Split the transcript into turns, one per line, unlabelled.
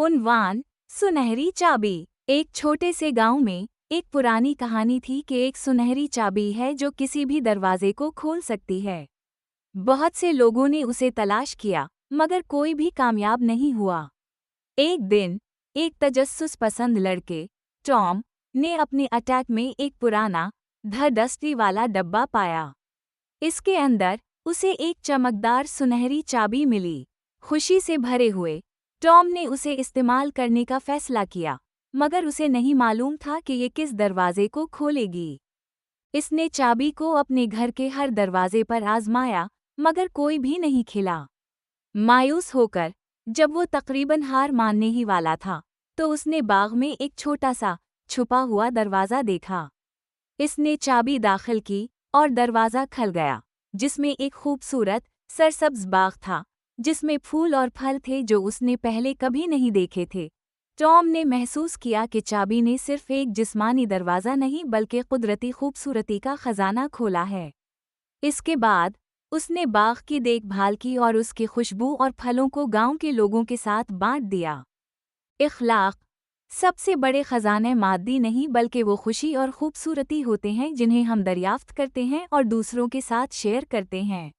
उन्वान: सुनहरी चाबी। एक छोटे से गांव में एक पुरानी कहानी थी कि एक सुनहरी चाबी है जो किसी भी दरवाजे को खोल सकती है। बहुत से लोगों ने उसे तलाश किया, मगर कोई भी कामयाब नहीं हुआ। एक दिन एक तजस्सुस पसंद लड़के टॉम ने अपने अटैक में एक पुराना डस्टी वाला डब्बा पाया। इसके अंदर उसे एक चमकदार सुनहरी चाबी मिली। खुशी से भरे हुए टॉम ने उसे इस्तेमाल करने का फैसला किया, मगर उसे नहीं मालूम था कि ये किस दरवाजे को खोलेगी। इसने चाबी को अपने घर के हर दरवाजे पर आजमाया, मगर कोई भी नहीं खिला। मायूस होकर जब वो तकरीबन हार मानने ही वाला था, तो उसने बाग में एक छोटा सा छुपा हुआ दरवाज़ा देखा। इसने चाबी दाखिल की और दरवाज़ा खुल गया, जिसमें एक खूबसूरत सरसब्ज बाग था, जिसमें फूल और फल थे जो उसने पहले कभी नहीं देखे थे। टॉम ने महसूस किया कि चाबी ने सिर्फ एक जिस्मानी दरवाज़ा नहीं बल्कि कुदरती खूबसूरती का खजाना खोला है। इसके बाद उसने बाग की देखभाल की और उसकी खुशबू और फलों को गांव के लोगों के साथ बांट दिया। इखलाक: सबसे बड़े खजाने मादी नहीं बल्कि वो खुशी और खूबसूरती होते हैं जिन्हें हम दरियाफ्त करते हैं और दूसरों के साथ शेयर करते हैं।